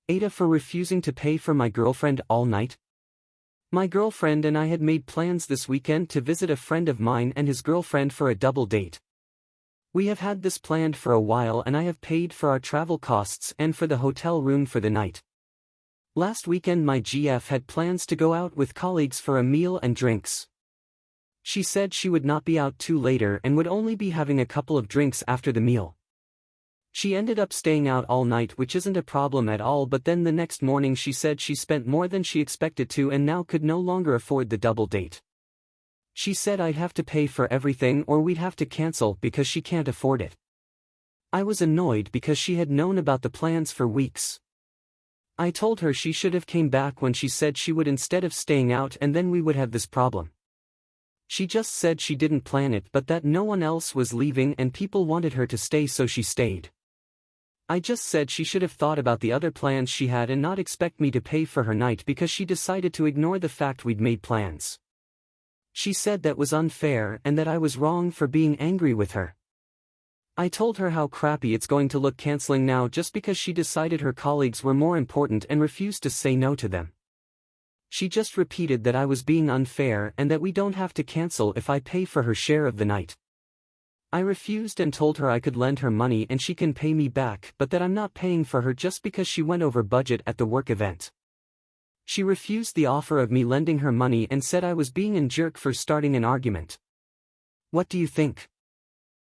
AITAH for refusing to pay for my girlfriend all night. My girlfriend and I had made plans this weekend to visit a friend of mine and his girlfriend for a double date. We have had this planned for a while and I have paid for our travel costs and for the hotel room for the night. Last weekend my GF had plans to go out with colleagues for a meal and drinks. She said she would not be out too later and would only be having a couple of drinks after the meal. She ended up staying out all night, which isn't a problem at all, but then the next morning she said she spent more than she expected to and now could no longer afford the double date. She said I'd have to pay for everything or we'd have to cancel because she can't afford it. I was annoyed because she had known about the plans for weeks. I told her she should have came back when she said she would instead of staying out, and then we would have this problem. She just said she didn't plan it but that no one else was leaving and people wanted her to stay, so she stayed. I just said she should have thought about the other plans she had and not expect me to pay for her night because she decided to ignore the fact we'd made plans. She said that was unfair and that I was wrong for being angry with her. I told her how crappy it's going to look canceling now just because she decided her colleagues were more important and refused to say no to them. She just repeated that I was being unfair and that we don't have to cancel if I pay for her share of the night. I refused and told her I could lend her money and she can pay me back, but that I'm not paying for her just because she went over budget at the work event. She refused the offer of me lending her money and said I was being a jerk for starting an argument. What do you think?